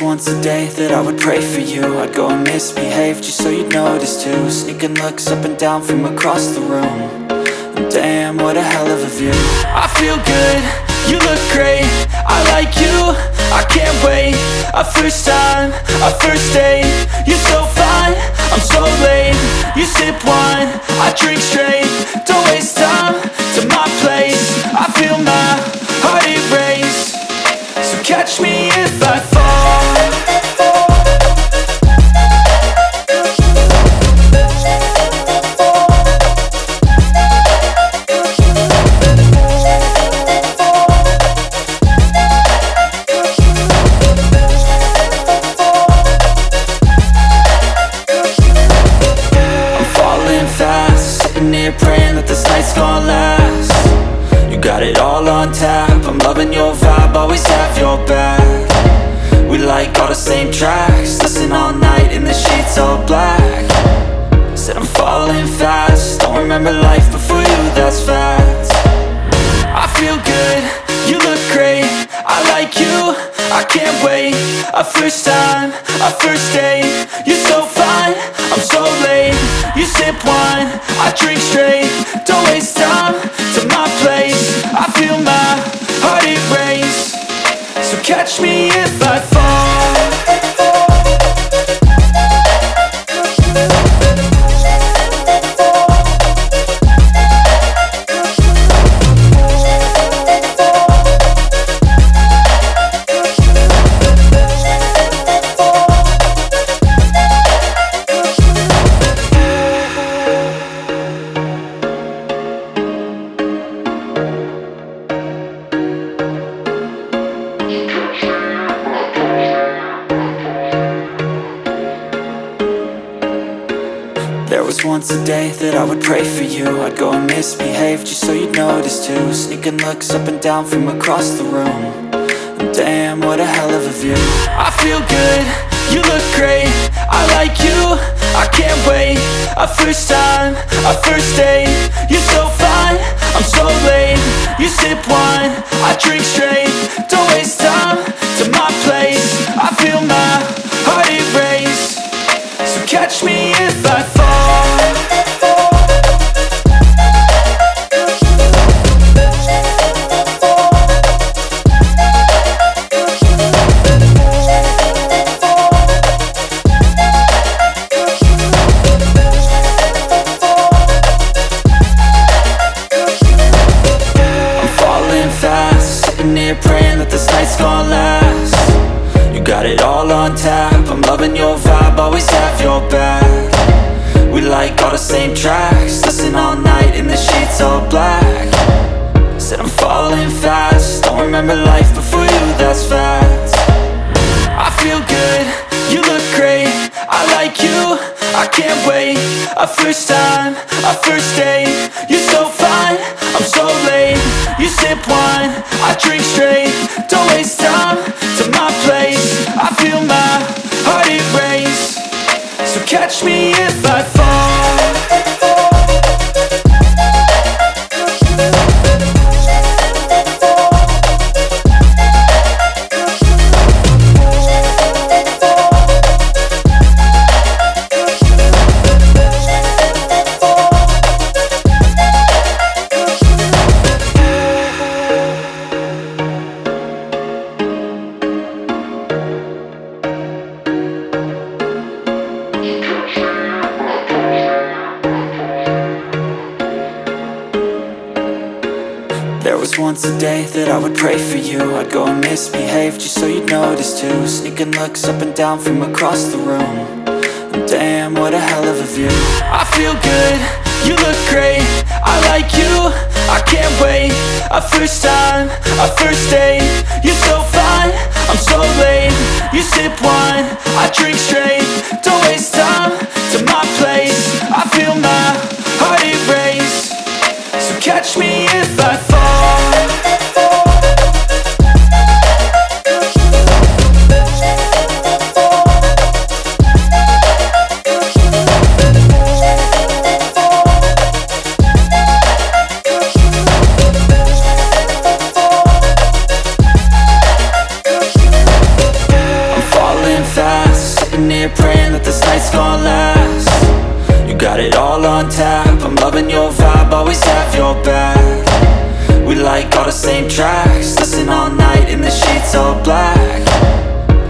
was once a day that I would pray for you. I'd go and misbehave just so you'd notice too. Sneaking looks up and down from across the room. And damn, what a hell of a view. I feel good, you look great, I like you, I can't wait. A first time, a first date, you're so fine, I'm so late. You sip wine, I drink straight, don't waste time to my place. I feel my heart erase, so catch me if I fall. Praying that this night's gonna last. You got it all on tap, I'm loving your vibe, always have your back. We like all the same tracks, listen all night in the sheets all black. Said I'm falling fast, don't remember life before you, that's fact. I feel good, you look great, I like you, I can't wait. A first time, a first date, you're so fine, I'm so late. You sip wine, I drink straight, don't waste time to my place. I feel my heart erase, so catch me if I fall. There was once a day that I would pray for you. I'd go and misbehave just so you'd notice too. Sneaking looks up and down from across the room. And damn, what a hell of a view. I feel good, you look great, I like you, I can't wait. A first time, a first date, you're so fine, I'm so late. You sip wine, I drink straight, don't waste time to my place. I feel my heart erase, so catch me if I fall. Praying that this night's gonna last. You got it all on tap, I'm loving your vibe, always have your back. We like all the same tracks, listen all night in the sheets all black. Said I'm falling fast, don't remember life before you, that's fact. I feel good, you look great, I like you, I can't wait. A first time, a first date, you're so fine, I'm so late. You sip wine, I drink straight, don't waste time to my place. I feel my heart erase, so catch me if I fall. There was once a day that I would pray for you. I'd go and misbehave just so you'd notice too. Sneaking looks up and down from across the room. And damn, what a hell of a view. I feel good, you look great, I like you, I can't wait. A first time, a first date, you're so fine, I'm so late. You sip wine, I drink straight, don't waste time to my place. I feel my heart erase, so catch me if I fall. all on tap. I'm loving your vibe, always have your back. We like all the same tracks, listen all night in the sheets all black.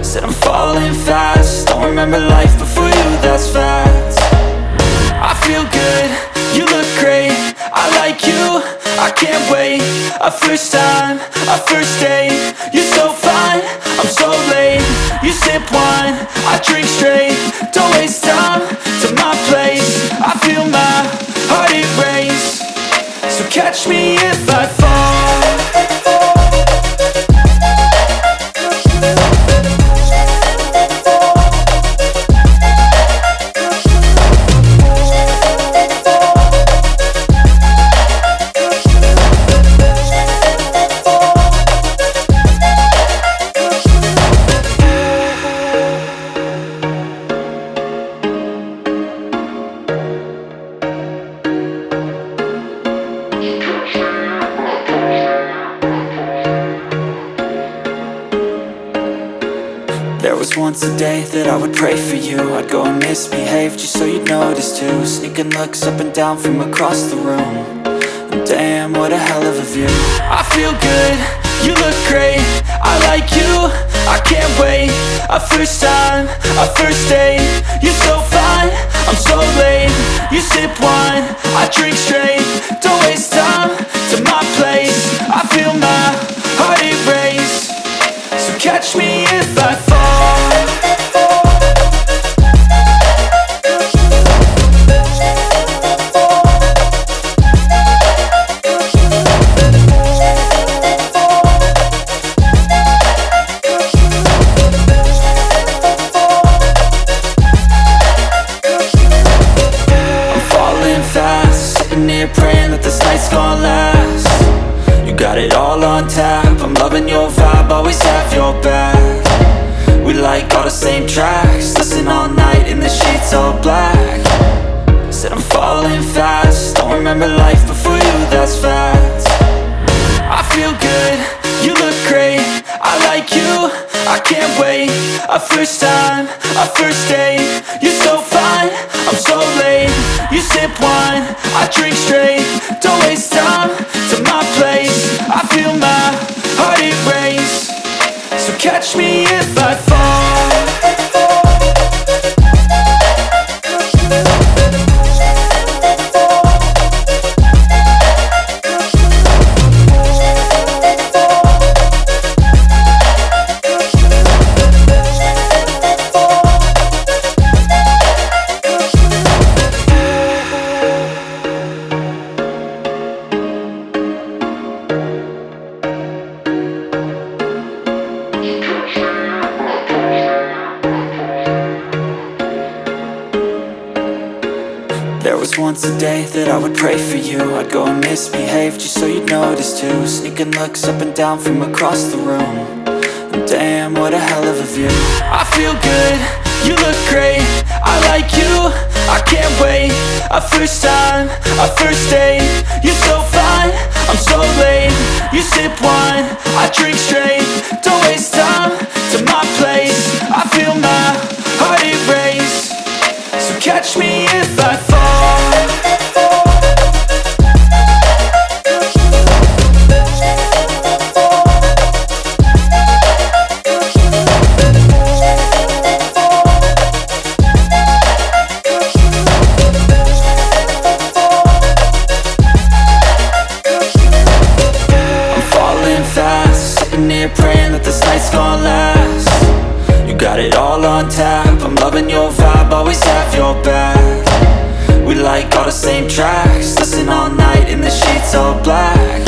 Said I'm falling fast, don't remember life before you, that's fact. I feel good, you look great, I like you, I can't wait. A first time, a first date, you're so fine, I'm so late. You sip wine, I drink straight, don't waste time to my place. I feel my heart erase, so catch me if I fall. There was once a day that I would pray for you. I'd go and misbehave just so you'd notice too. Sneaking looks up and down from across the room, and damn, what a hell of a view. I feel good, you look great, I like you, I can't wait. A first time, a first date, you're so fine, I'm so late. You sip wine, I drink straight, don't waste time to my place. I feel my heart erase, so catch me if I fall. Sitting here praying that this night's gonna last. You got it all on tap, I'm loving your vibe, always have your back. We like all the same tracks, listen all night in the sheets all black. Said I'm falling fast, don't remember life before you, that's fact. I feel good, you look great, I like you, I can't wait. A first time, a first date, you're so fine, I'm so late. You sip wine, I drink straight, don't waste time to my place. I feel my heart erase, so catch me if I fall. There was once a day that I would pray for you. I'd go and misbehave just so you'd notice too. Sneaking looks up and down from across the room, and damn, what a hell of a view. I feel good, you look great, I like you, I can't wait. A first time, a first date, you're so fine, I'm so late. You sip wine, I drink straight, don't waste time to my place. I feel my heart erase, so catch me if I fall. Sitting here praying that this night's gonna last. You got it all on tap, I'm loving your vibe, always have your back. We like all the same tracks, listen all night in the sheets all black.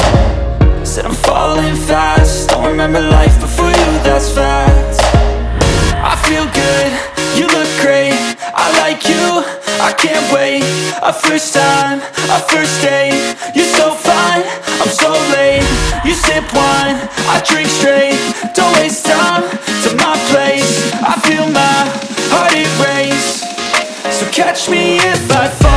Said I'm falling fast, don't remember life before you, that's fact. I feel good, you look great, I like you, I can't wait. A first time, a first date, you're so fine, I'm so late. You sip wine, I drink straight, don't waste time to my place. I feel my heart erase, so catch me if I fall.